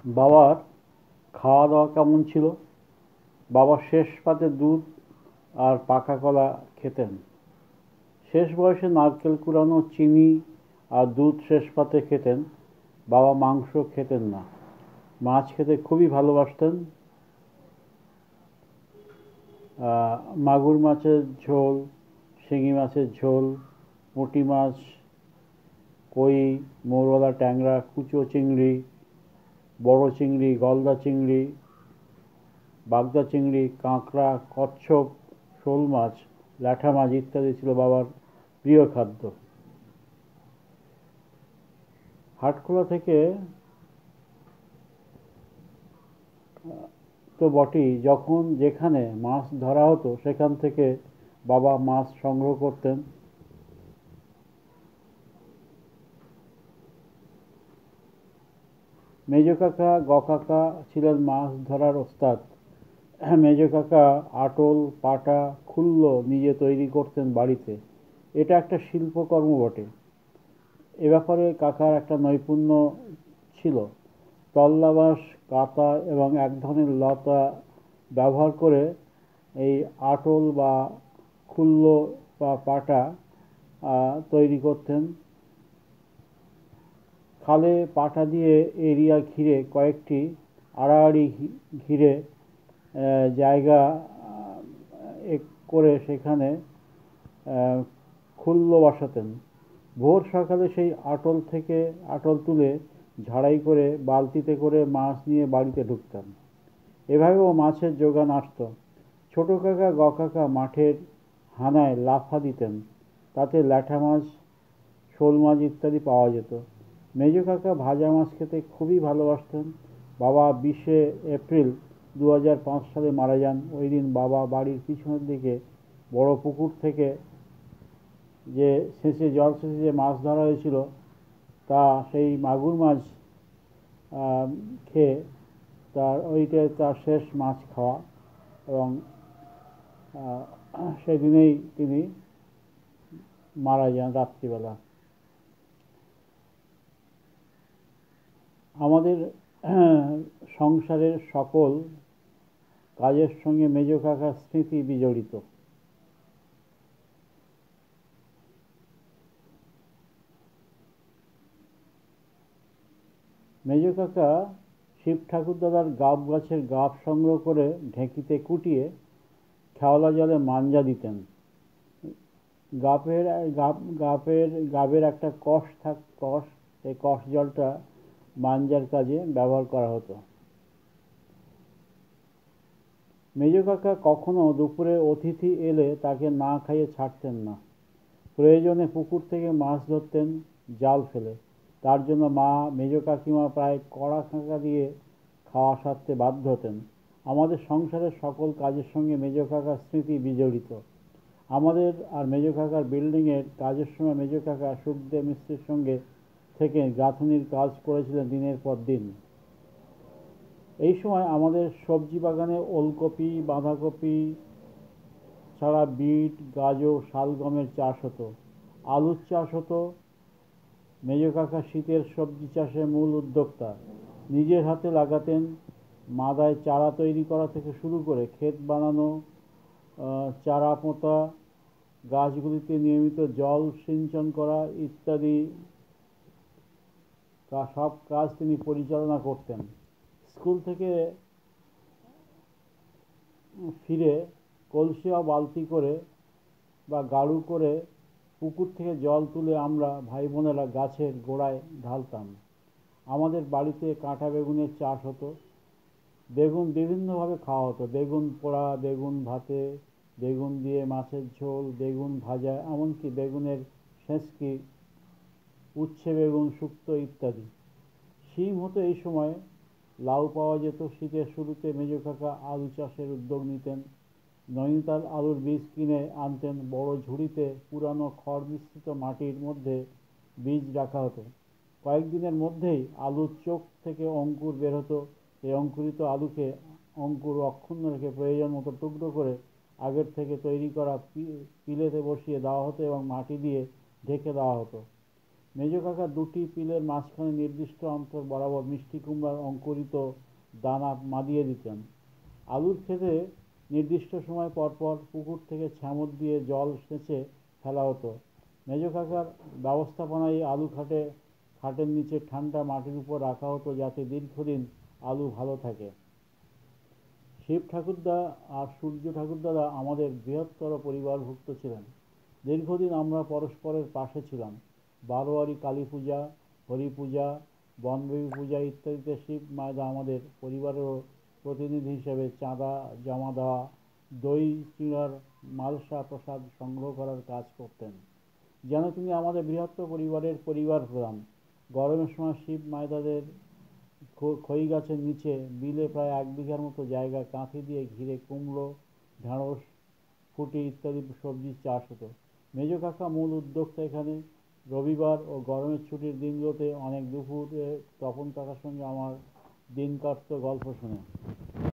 বাবার খাওয়া দাওয়া কেমন ছিল? বাবা শেষ পাতে দুধ আর পাকা কলা খেতেন। শেষ বয়সে নারকেল কুড়ানো চিনি আর দুধ শেষ পাতে খেতেন। বাবা মাংস খেতেন না, মাছ খেতে খুবই ভালোবাসতেন। মাগুর মাছের ঝোল, শিঙি মাছের ঝোল, পুঁটি মাছ, কই, মৌরলা, ট্যাংরা, কুচো চিংড়ি, বড় চিংড়ি, গলদা চিংড়ি, বাগদা চিংড়ি, কাঁকড়া, কচ্ছপ, শোল মাছ, ল্যাঠা মাছ ইত্যাদি ছিল বাবার প্রিয় খাদ্য। হাটখোলা থেকে তো বটেই, যখন যেখানে মাছ ধরা হতো সেখান থেকে বাবা মাছ সংগ্রহ করতেন। মেজ কাকা কাকা ছিলেন মাছ ধরার ওস্তাদ। মেজ কাকা আটল, পাটা, খুল্লো নিজে তৈরি করতেন বাড়িতে। এটা একটা শিল্পকর্ম বটে। এ ব্যাপারে কাকার একটা নৈপুণ্য ছিল। তল্লা বাঁশ, কাতা এবং এক ধরনের লতা ব্যবহার করে এই আটল বা খুল্লো বা পাটা তৈরি করতেন। খালে পাটা দিয়ে এরিয়া ঘিরে কয়েকটি আড়াআড়ি ঘিরে জায়গা করে সেখানে খুল্লো বসাতেন। ভোর সকালে সেই আটল তুলে ঝাড়াই করে বালতিতে করে মাছ নিয়ে বাড়িতে ঢুকতেন। এভাবেও মাছের জোগান আসত। ছোট কাকা কাকা মাঠের হানায় লাফা দিতেন, তাতে ল্যাঠা মাছ, শোল মাছ ইত্যাদি পাওয়া যেত। মেজ কাকা ভাজা মাছ খেতে খুবই ভালোবাসতেন। বাবা 20শে এপ্রিল 2005 সালে মারা যান। ওই দিন বাবা বাড়ির পিছনের দিকে বড় পুকুর থেকে যে জল সেচে যে মাছ ধরা হয়েছিল তা সেই মাগুর মাছ খেয়ে ওইটাই তার শেষ মাছ খাওয়া, এবং সেদিনেই তিনি মারা যান রাত্রিবেলা। আমাদের সংসারের সকল কাজের সঙ্গে মেজ কাকার স্মৃতি বিজড়িত। মেজ কাকা শিব ঠাকুরদাদার গাব গাছের গাব সংগ্রহ করে ঢেঁকিতে কুটিয়ে খেওলা জলে মাঞ্জা দিতেন। গাবের গাবের একটা কষ, এই কষ জলটা মাঞ্জার কাজে ব্যবহার করা হতো। মেজ কাকা কখনো দুপুরে অতিথি এলে তাকে না খাইয়ে ছাড়তেন না। প্রয়োজনে পুকুর থেকে মাছ ধরতেন জাল ফেলে। তার জন্য মেজ কাকিমা প্রায় কড়া খাঁকা দিয়ে খাওয়া সারতে বাধ্য হতেন। আমাদের সংসারের সকল কাজের সঙ্গে মেজ কাকার স্মৃতি বিজড়িত। আমাদের আর মেজ কাকার বিল্ডিংয়ের কাজের সময় মেজ কাকা সুখদেব মিস্ত্রির সঙ্গে থেকে গাঁথুনির কাজ করেছিলেন দিনের পর দিন। এই সময় আমাদের সবজি বাগানে ওলকপি, বাঁধাকপি ছাড়া বিট, গাজর, শালগমের চাষ হতো, আলুর চাষ হতো। মেজ কাকা শীতের সবজি চাষে মূল উদ্যোক্তা। নিজের হাতে লাগাতেন। মাদায় চারা তৈরি করা থেকে শুরু করে ক্ষেত বানানো, চারা পোঁতা, গাছগুলিতে নিয়মিত জল সিঞ্চন করা ইত্যাদি সব কাজ তিনি পরিচালনা করতেন। স্কুল থেকে ফিরে কলসি বা বালতি করে বা গাড়ু করে পুকুর থেকে জল তুলে আমরা ভাই বোনেরা গাছের গোড়ায় ঢালতাম। আমাদের বাড়িতে কাঁটা বেগুনের চাষ হতো। বেগুন বিভিন্নভাবে খাওয়া হতো: বেগুন পোড়া, বেগুন ভাতে, বেগুন দিয়ে মাছের ঝোল, বেগুন ভাজা, এমনকি বেগুনের ছেঁচকি, উচ্ছে বেগুন শুক্তো ইত্যাদি। শিম হতো এই সময়, লাউ পাওয়া যেত। শীতের শুরুতে মেজ কাকা আলু চাষের উদ্যোগ নিতেন। নৈনিতাল আলুর বীজ কিনে আনতেন। বড় ঝুড়িতে পুরানো খড় মিশ্রিত মাটির মধ্যে বীজ রাখা হতো। কয়েকদিনের মধ্যেই আলুর চোখ থেকে অঙ্কুর বের হতো। এই অঙ্কুরিত আলুকে অঙ্কুর অক্ষুণ্ণ রেখে প্রয়োজন মতো টুকরো করে আগের থেকে তৈরি করা পিলেতে বসিয়ে দেওয়া হতো এবং মাটি দিয়ে ঢেকে দেওয়া হতো। মেজ কাকা দুটি পিলের মাঝখানে নির্দিষ্ট অন্তর বরাবর মিষ্টি কুমড়ার অঙ্কুরিত দানা মাদিয়ে দিতেন। আলুর ক্ষেতে নির্দিষ্ট সময় পর পর পুকুর থেকে ছামদ দিয়ে জল সেচে ফেলা হতো। মেজ কাকার ব্যবস্থাপনায় আলু খাটের নিচে ঠান্ডা মাটির উপর রাখা হতো যাতে দীর্ঘদিন আলু ভালো থাকে। শিব ঠাকুরদা আর সূর্য ঠাকুরদাদা আমাদের বৃহত্তর পরিবারভুক্ত ছিলেন। দীর্ঘদিন আমরা পরস্পরের পাশে ছিলাম। বারোয়ারি কালী পূজা, হরি পূজা, বনদেবী পূজা ইত্যাদিতে শিব মায়দা আমাদের পরিবারেরও প্রতিনিধি হিসেবে চাঁদা জমা দেওয়া, দই চিঁড়ার মালসা প্রসাদ সংগ্রহ করার কাজ করতেন। যেন তিনি আমাদের বৃহত্তর পরিবারের পরিবার প্রধান। গরমের সময় শিব মায়দাদের খই গাছের নিচে বিলে প্রায় 1 বিঘার মতো জায়গা কাঁথি দিয়ে ঘিরে কুমড়ো, ঢেঁড়স, ফুটি ইত্যাদি সবজির চাষ হতো। মেজ কাকা মূল উদ্যোক্তা এখানে। রবিবার ও গরমের ছুটির দিনগুলোতে অনেক দুপুরে তপন কাকার সঙ্গে আমার দিন কাটতো গল্প শুনে।